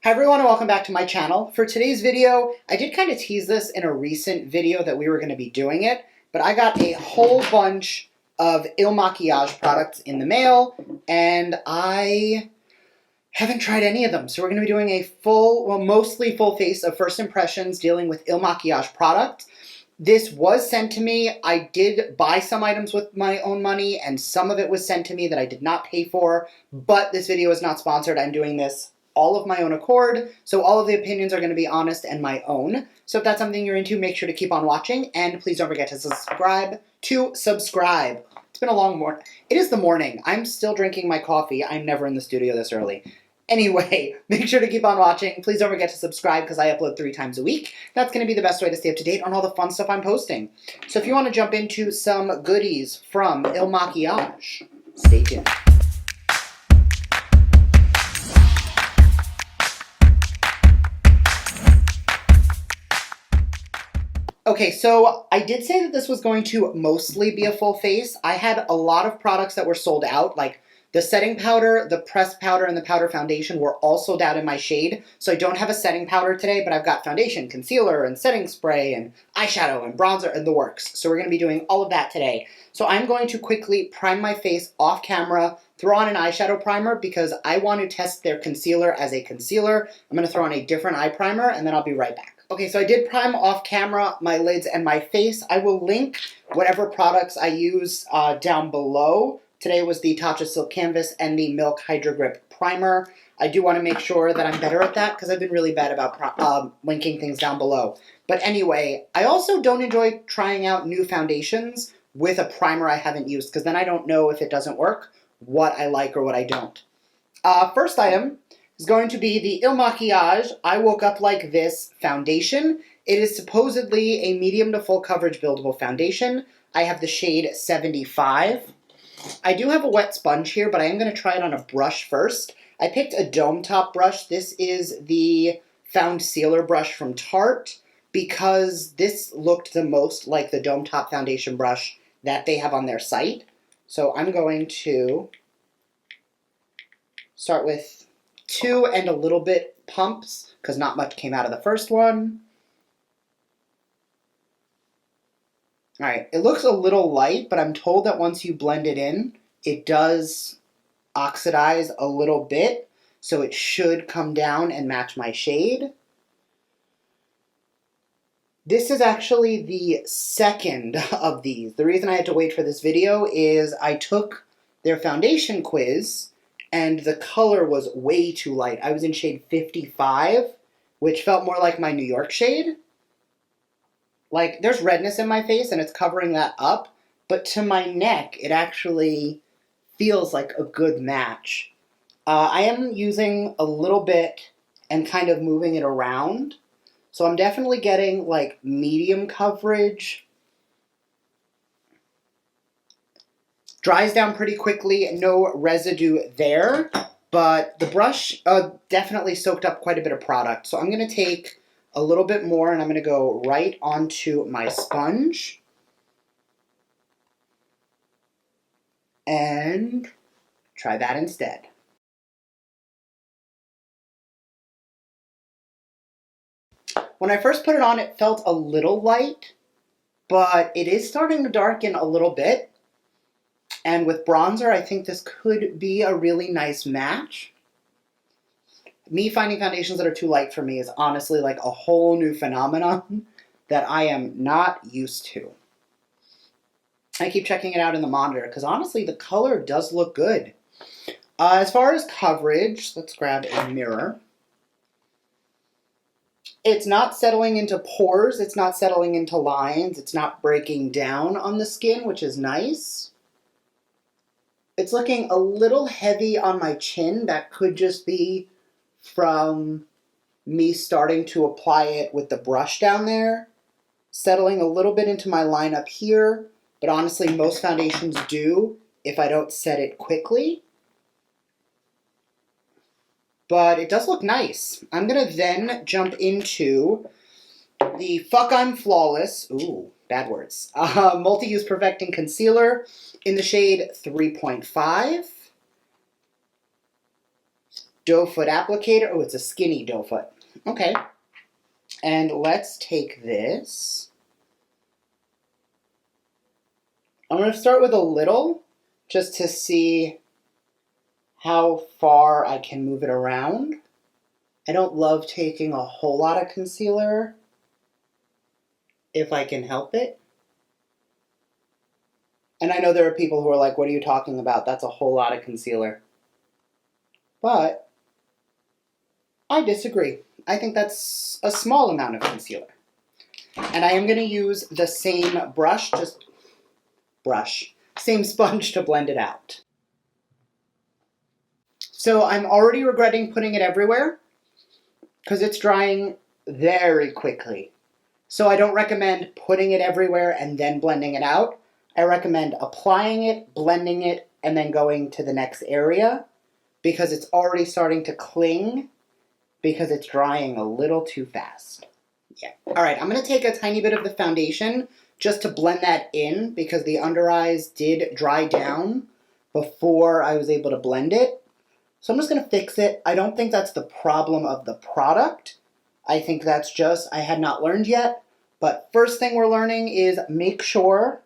Hi everyone and welcome back to my channel. For today's video, I did kind of tease this in a recent video that we were going to be doing it, but I got a whole bunch of Makiage products in the mail, and I haven't tried any of them. So we're going to be doing a mostly full face of first impressions dealing with Makiage product. This was sent to me. I did buy some items with my own money, and some of it was sent to me that I did not pay for, but this video is not sponsored. I'm doing this all of my own accord, so all of the opinions are going to be honest and my own. So if that's something you're into, make sure to keep on watching, and please don't forget to subscribe. It's been a long morning. It is the morning. I'm still drinking my coffee. I'm never in the studio this early. Anyway, make sure to keep on watching. Please don't forget to subscribe because I upload 3 times a week. That's going to be the best way to stay up to date on all the fun stuff I'm posting. So if you want to jump into some goodies from Makiage, stay tuned. Okay, so I did say that this was going to mostly be a full face. I had a lot of products that were sold out, like the setting powder, the pressed powder, and the powder foundation were all sold out in my shade. So I don't have a setting powder today, but I've got foundation, concealer, and setting spray, and eyeshadow, and bronzer, and the works. So we're going to be doing all of that today. So I'm going to quickly prime my face off camera, throw on an eyeshadow primer because I want to test their concealer as a concealer. I'm going to throw on a different eye primer, and then I'll be right back. Okay, so I did prime off camera my lids and my face. I will link whatever products I use down below. Today was the Tatcha Silk Canvas and the Milk Hydro Grip Primer. I do want to make sure that I'm better at that because I've been really bad about linking things down below. But anyway, I also don't enjoy trying out new foundations with a primer I haven't used because then I don't know if it doesn't work, what I like or what I don't. First item is going to be the Makiage I Woke Up Like This foundation. It is supposedly a medium to full coverage buildable foundation. I have the shade 75. I do have a wet sponge here, but I am going to try it on a brush first. I picked a dome top brush. This is the Found Sealer brush from Tarte because this looked the most like the dome top foundation brush that they have on their site. So I'm going to start with 2 and a little bit pumps because not much came out of the first one. Alright, it looks a little light, but I'm told that once you blend it in, it does oxidize a little bit, so it should come down and match my shade. This is actually the second of these. The reason I had to wait for this video is I took their foundation quiz, and the color was way too light. I was in shade 55, which felt more like my New York shade. Like, there's redness in my face, and it's covering that up, but to my neck, it actually feels like a good match. I am using a little bit and kind of moving it around, so I'm definitely getting, like, medium coverage. Dries down pretty quickly, no residue there, but the brush definitely soaked up quite a bit of product, so I'm going to take a little bit more, and I'm going to go right onto my sponge. And try that instead. When I first put it on, it felt a little light, but it is starting to darken a little bit. And with bronzer, I think this could be a really nice match. Me finding foundations that are too light for me is honestly like a whole new phenomenon that I am not used to. I keep checking it out in the monitor because honestly the color does look good. As far as coverage, let's grab a mirror. It's not settling into pores, it's not settling into lines, it's not breaking down on the skin, which is nice. It's looking a little heavy on my chin. That could just be from me starting to apply it with the brush down there. Settling a little bit into my line up here, but honestly most foundations do if I don't set it quickly. But it does look nice. I'm going to then jump into the Fuck I'm Flawless, ooh, bad words, Multi-Use Perfecting Concealer in the shade 3.5. doe foot applicator. Oh, it's a skinny doe foot. Okay. And let's take this. I'm going to start with a little, just to see how far I can move it around. I don't love taking a whole lot of concealer if I can help it. And I know there are people who are like, what are you talking about? That's a whole lot of concealer. But I disagree. I think that's a small amount of concealer. And I am going to use the same same sponge to blend it out. So I'm already regretting putting it everywhere because it's drying very quickly. So I don't recommend putting it everywhere and then blending it out. I recommend applying it, blending it, and then going to the next area because it's already starting to cling because it's drying a little too fast. Yeah. All right, I'm going to take a tiny bit of the foundation just to blend that in because the under eyes did dry down before I was able to blend it. So I'm just going to fix it. I don't think that's the problem of the product. I think that's just I had not learned yet. But first thing we're learning is make sure,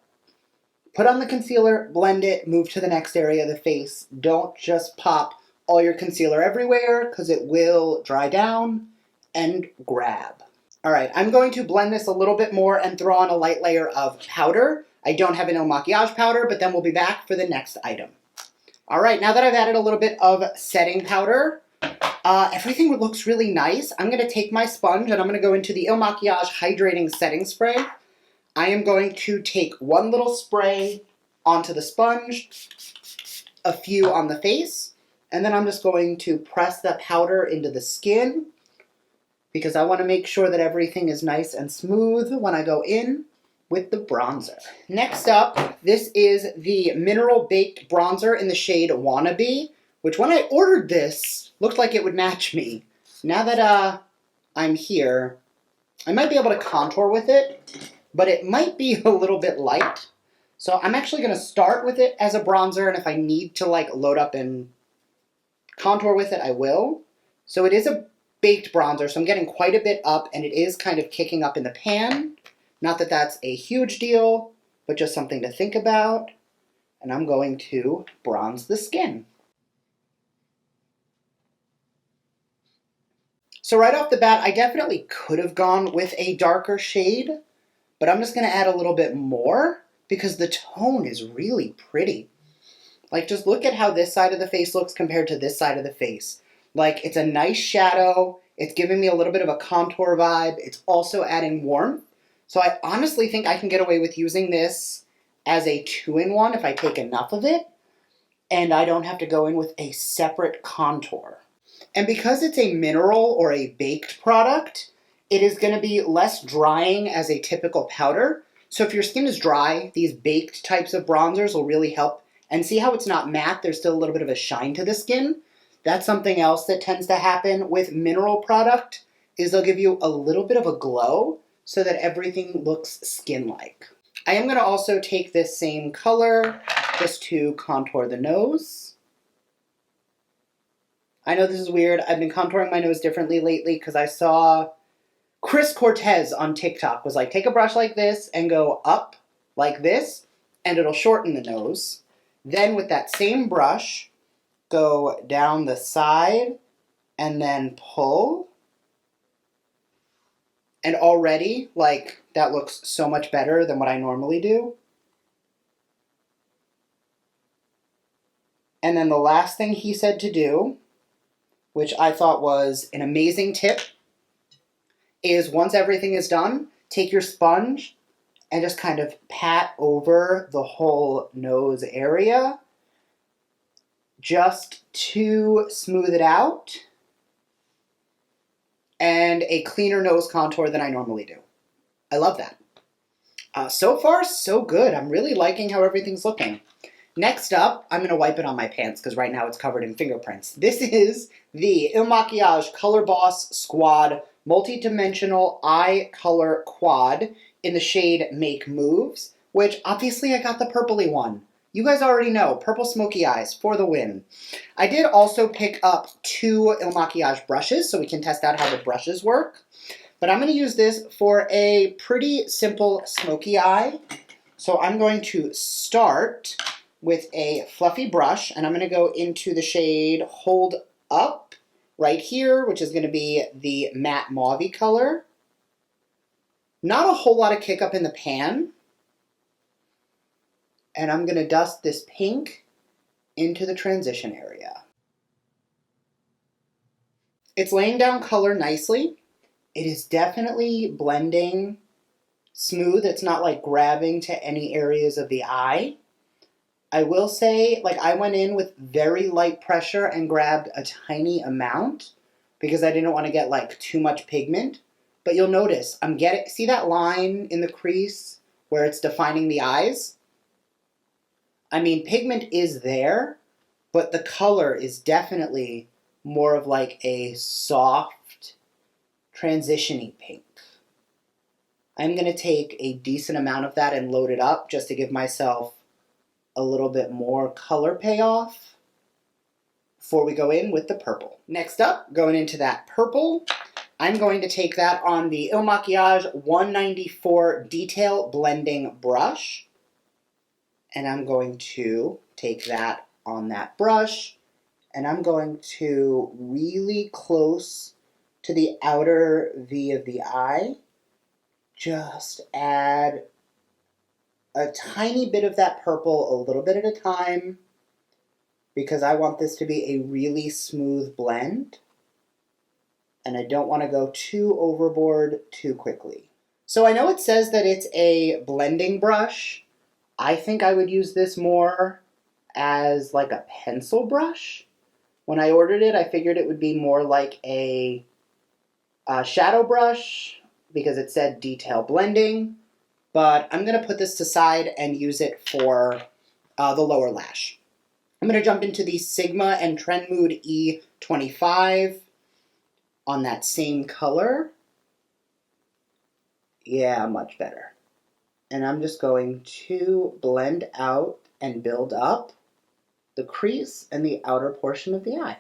put on the concealer, blend it, move to the next area of the face. Don't just pop all your concealer everywhere because it will dry down and grab. All right, I'm going to blend this a little bit more and throw on a light layer of powder. I don't have an Makiage powder, but then we'll be back for the next item. All right, now that I've added a little bit of setting powder, everything looks really nice. I'm going to take my sponge and I'm going to go into the Makiage Hydrating Setting Spray. I am going to take one little spray onto the sponge, a few on the face, and then I'm just going to press that powder into the skin because I want to make sure that everything is nice and smooth when I go in with the bronzer. Next up, this is the Mineral Baked Bronzer in the shade Wannabe, which when I ordered this, looked like it would match me. Now that I'm here, I might be able to contour with it, but it might be a little bit light. So I'm actually going to start with it as a bronzer, and if I need to like load up and contour with it, I will. So it is a baked bronzer, so I'm getting quite a bit up, and it is kind of kicking up in the pan. Not that that's a huge deal, but just something to think about. And I'm going to bronze the skin. So right off the bat, I definitely could have gone with a darker shade, but I'm just going to add a little bit more because the tone is really pretty. Like, just look at how this side of the face looks compared to this side of the face. Like, it's a nice shadow. It's giving me a little bit of a contour vibe. It's also adding warmth. So I honestly think I can get away with using this as a 2-in-1 if I take enough of it, and I don't have to go in with a separate contour. And because it's a mineral or a baked product, it is going to be less drying as a typical powder. So if your skin is dry, these baked types of bronzers will really help. And see how it's not matte? There's still a little bit of a shine to the skin. That's something else that tends to happen with mineral product, is they'll give you a little bit of a glow so that everything looks skin-like. I am going to also take this same color just to contour the nose. I know this is weird. I've been contouring my nose differently lately because I saw Chris Cortez on TikTok was like, take a brush like this and go up like this, and it'll shorten the nose. Then with that same brush, go down the side and then pull. And already, like, that looks so much better than what I normally do. And then the last thing he said to do, which I thought was an amazing tip, is once everything is done, take your sponge and just kind of pat over the whole nose area just to smooth it out and a cleaner nose contour than I normally do. I love that. So far, so good. I'm really liking how everything's looking. Next up, I'm going to wipe it on my pants because right now it's covered in fingerprints. This is the Makiage Color Boss Squad Multi-Dimensional Eye Color Quad in the shade Make Moves, which obviously I got the purpley one. You guys already know, purple smoky eyes for the win. I did also pick up 2 Il Makiage brushes so we can test out how the brushes work. But I'm going to use this for a pretty simple smoky eye. So I'm going to start with a fluffy brush, and I'm going to go into the shade Hold Up right here, which is going to be the matte mauve color. Not a whole lot of kick up in the pan. And I'm going to dust this pink into the transition area. It's laying down color nicely. It is definitely blending smooth. It's not like grabbing to any areas of the eye. I will say, like, I went in with very light pressure and grabbed a tiny amount because I didn't want to get like too much pigment. But you'll notice I'm getting, see that line in the crease where it's defining the eyes? I mean, pigment is there, but the color is definitely more of like a soft, transition-y pink. I'm going to take a decent amount of that and load it up just to give myself a little bit more color payoff before we go in with the purple. Next up, going into that purple, I'm going to take that on the Il Makiage 194 Detail Blending Brush. And I'm going to take that on that brush, and I'm going to really close to the outer V of the eye, just add a tiny bit of that purple a little bit at a time, because I want this to be a really smooth blend, and I don't want to go too overboard too quickly. So I know it says that it's a blending brush. I think I would use this more as like a pencil brush. When I ordered it, I figured it would be more like a shadow brush because it said detail blending. But I'm going to put this to side and use it for the lower lash. I'm going to jump into the Sigma and Trend Mood E25 on that same color. Yeah, much better. And I'm just going to blend out and build up the crease and the outer portion of the eye.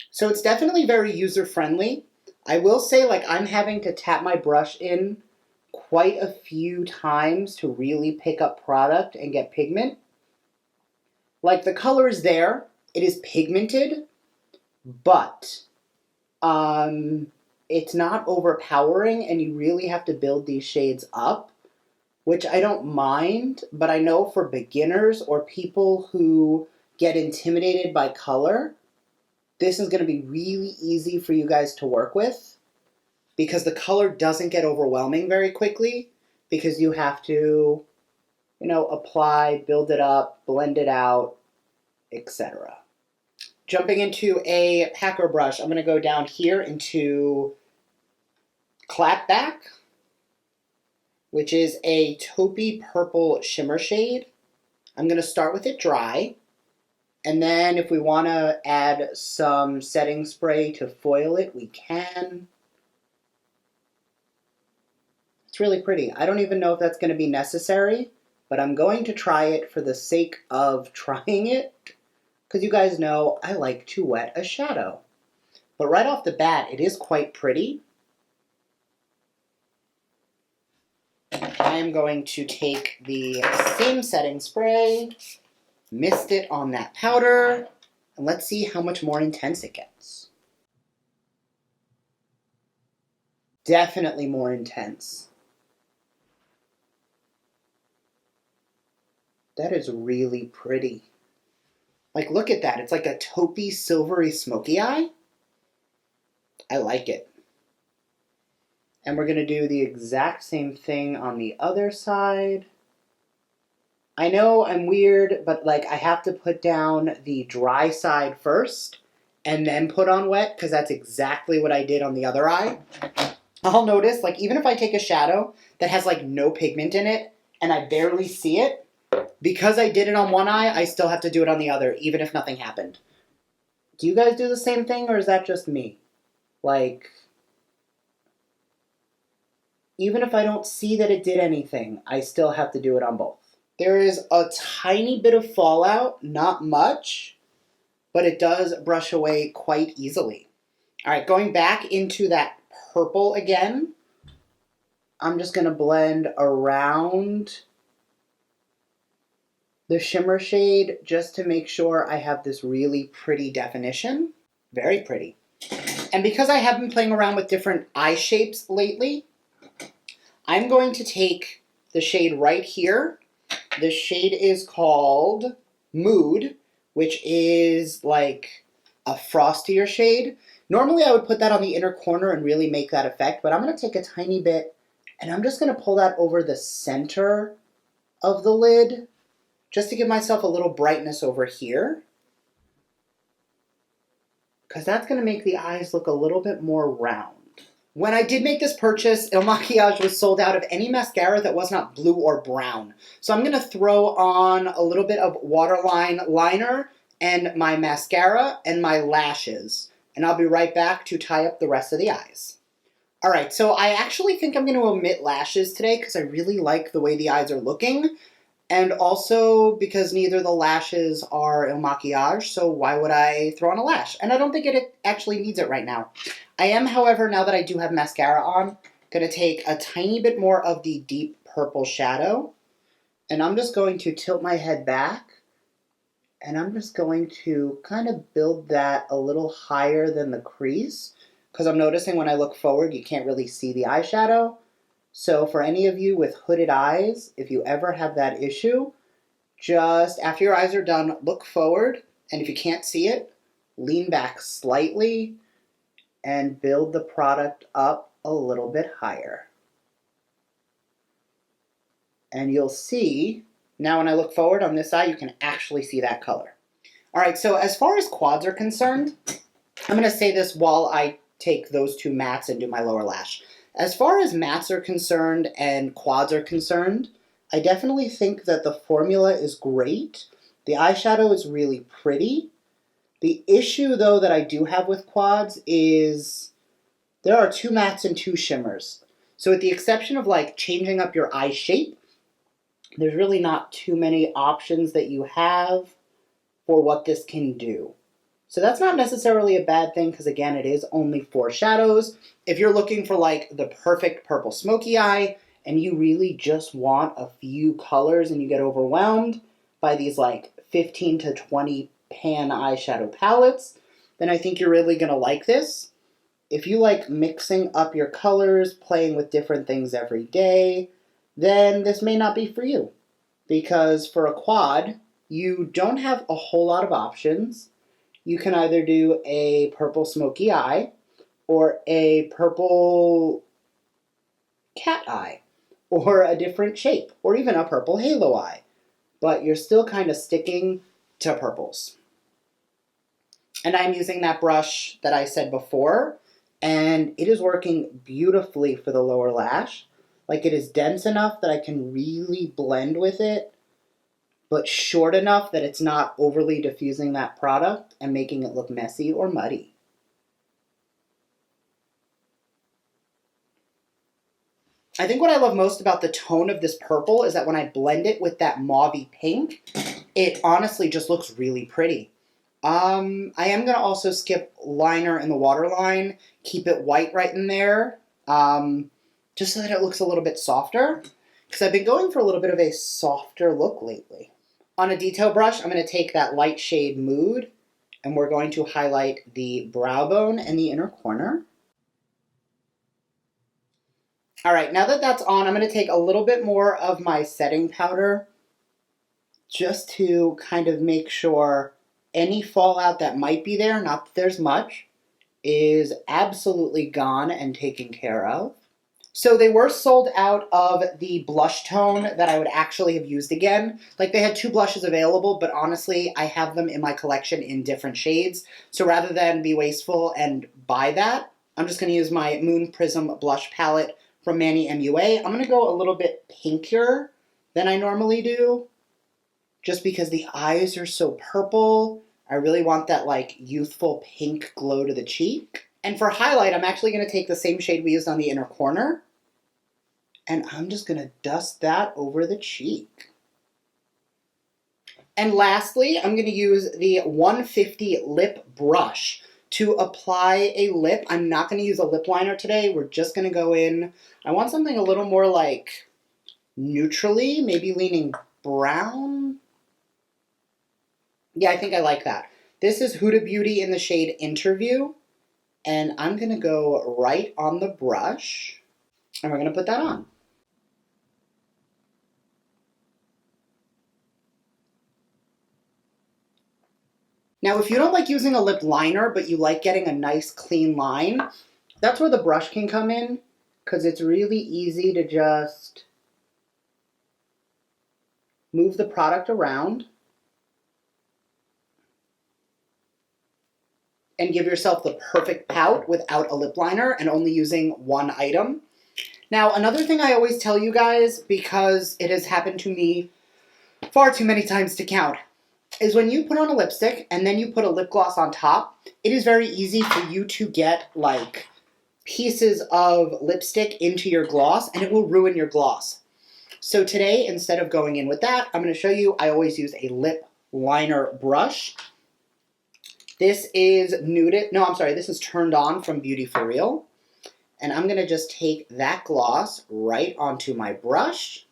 So it's definitely very user-friendly. I will say, like, I'm having to tap my brush in quite a few times to really pick up product and get pigment. Like, the color is there. It is pigmented, but it's not overpowering, and you really have to build these shades up, which I don't mind, but I know for beginners or people who get intimidated by color, this is going to be really easy for you guys to work with because the color doesn't get overwhelming very quickly because you have to, you know, apply, build it up, blend it out, etc. Jumping into a packer brush, I'm going to go down here into Clapback, which is a taupey purple shimmer shade. I'm going to start with it dry, and then if we want to add some setting spray to foil it, we can. It's really pretty. I don't even know if that's going to be necessary, but I'm going to try it for the sake of trying it, because you guys know I like to wet a shadow. But right off the bat, it is quite pretty. I am going to take the same setting spray, mist it on that powder, and let's see how much more intense it gets. Definitely more intense. That is really pretty. Like, look at that. It's like a taupey, silvery, smoky eye. I like it. And we're going to do the exact same thing on the other side. I know I'm weird, but like I have to put down the dry side first and then put on wet because that's exactly what I did on the other eye. I'll notice, like, even if I take a shadow that has like no pigment in it and I barely see it, because I did it on one eye, I still have to do it on the other, even if nothing happened. Do you guys do the same thing, or is that just me? Like, even if I don't see that it did anything, I still have to do it on both. There is a tiny bit of fallout, not much, but it does brush away quite easily. All right, going back into that purple again, I'm just going to blend around the shimmer shade just to make sure I have this really pretty definition. Very pretty. And because I have been playing around with different eye shapes lately, I'm going to take the shade right here. The shade is called Mood, which is like a frostier shade. Normally I would put that on the inner corner and really make that effect, but I'm going to take a tiny bit and I'm just going to pull that over the center of the lid just to give myself a little brightness over here. Because that's going to make the eyes look a little bit more round. When I did make this purchase, Il Makiage was sold out of any mascara that was not blue or brown. So I'm going to throw on a little bit of waterline liner and my mascara and my lashes. And I'll be right back to tie up the rest of the eyes. Alright, so I actually think I'm going to omit lashes today because I really like the way the eyes are looking. And also because neither the lashes are Il Makiage, so why would I throw on a lash? And I don't think it actually needs it right now. I am, however, now that I do have mascara on, going to take a tiny bit more of the deep purple shadow. And I'm just going to tilt my head back. And I'm just going to kind of build that a little higher than the crease. Because I'm noticing when I look forward, you can't really see the eyeshadow. So for any of you with hooded eyes, if you ever have that issue, just after your eyes are done, look forward, and if you can't see it, lean back slightly and build the product up a little bit higher. And you'll see, now when I look forward on this eye, you can actually see that color. All right, so as far as quads are concerned, I'm going to say this while I take those two mattes and do my lower lash. As far as mattes are concerned and quads are concerned, I definitely think that the formula is great. The eyeshadow is really pretty. The issue, though, that I do have with quads is there are 2 mattes and 2 shimmers. So with the exception of like changing up your eye shape, there's really not too many options that you have for what this can do. So that's not necessarily a bad thing because, again, it is only 4 shadows. If you're looking for, like, the perfect purple smoky eye and you really just want a few colors and you get overwhelmed by these, like, 15 to 20 pan eyeshadow palettes, then I think you're really going to like this. If you like mixing up your colors, playing with different things every day, then this may not be for you. Because for a quad, you don't have a whole lot of options. You can either do a purple smoky eye or a purple cat eye or a different shape or even a purple halo eye. But you're still kind of sticking to purples. And I'm using that brush that I said before, and it is working beautifully for the lower lash. Like, it is dense enough that I can really blend with it, but short enough that it's not overly diffusing that product and making it look messy or muddy. I think what I love most about the tone of this purple is that when I blend it with that mauvey pink, it honestly just looks really pretty. I am going to also skip liner in the waterline, keep it white right in there, just so that it looks a little bit softer, because I've been going for a little bit of a softer look lately. On a detail brush, I'm going to take that light shade Mood, and we're going to highlight the brow bone and the inner corner. All right, now that that's on, I'm going to take a little bit more of my setting powder just to kind of make sure any fallout that might be there, not that there's much, is absolutely gone and taken care of. So they were sold out of the blush tone that I would actually have used again. Like, they had 2 blushes available, but honestly, I have them in my collection in different shades. So rather than be wasteful and buy that, I'm just going to use my Moon Prism blush palette from Manny MUA. I'm going to go a little bit pinkier than I normally do, just because the eyes are so purple. I really want that, like, youthful pink glow to the cheek. And for highlight, I'm actually going to take the same shade we used on the inner corner, and I'm just going to dust that over the cheek. And lastly, I'm going to use the 150 lip brush to apply a lip. I'm not going to use a lip liner today. We're just going to go in. I want something a little more like neutrally, maybe leaning brown. Yeah, I think I like that. This is Huda Beauty in the shade Interview. And I'm going to go right on the brush. And we're going to put that on. Now, if you don't like using a lip liner, but you like getting a nice clean line, that's where the brush can come in, because it's really easy to just move the product around and give yourself the perfect pout without a lip liner and only using one item. Now, another thing I always tell you guys, because it has happened to me far too many times to count, is when you put on a lipstick and then you put a lip gloss on top, it is very easy for you to get like pieces of lipstick into your gloss and it will ruin your gloss. So today, instead of going in with that, I'm going to show you, I always use a lip liner brush. This is this is Turned On from Beauty For Real. And I'm going to just take that gloss right onto my brush.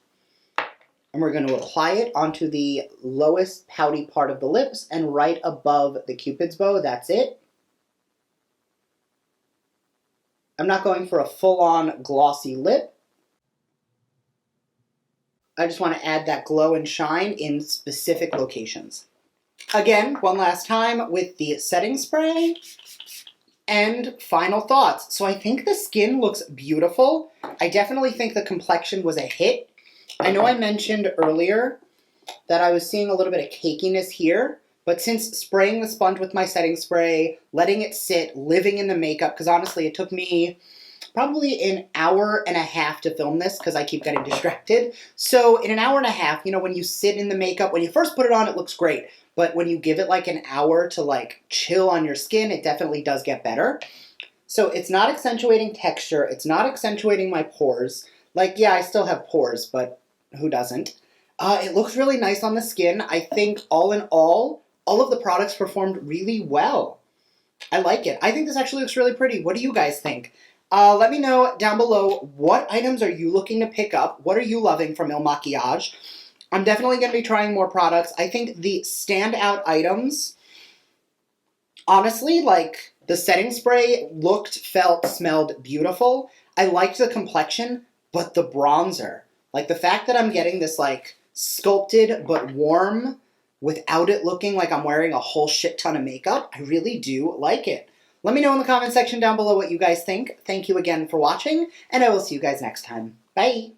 And we're going to apply it onto the lowest pouty part of the lips and right above the Cupid's bow. That's it. I'm not going for a full-on glossy lip. I just want to add that glow and shine in specific locations. Again, one last time with the setting spray. And final thoughts. So I think the skin looks beautiful. I definitely think the complexion was a hit. I know I mentioned earlier that I was seeing a little bit of cakiness here, but since spraying the sponge with my setting spray, letting it sit, living in the makeup, because honestly it took me probably an hour and a half to film this because I keep getting distracted. So in an hour and a half, when you sit in the makeup, when you first put it on, it looks great. But when you give it like an hour to like chill on your skin, it definitely does get better. So it's not accentuating texture. It's not accentuating my pores. Like, yeah, I still have pores, but who doesn't? It looks really nice on the skin. I think all in all of the products performed really well. I like it. I think this actually looks really pretty. What do you guys think? Let me know down below, what items are you looking to pick up? What are you loving from Makiage? I'm definitely going to be trying more products. I think the standout items, honestly, like the setting spray looked, felt, smelled beautiful. I liked the complexion, but the bronzer, like the fact that I'm getting this like sculpted but warm without it looking like I'm wearing a whole shit ton of makeup, I really do like it. Let me know in the comment section down below what you guys think. Thank you again for watching, and I will see you guys next time. Bye!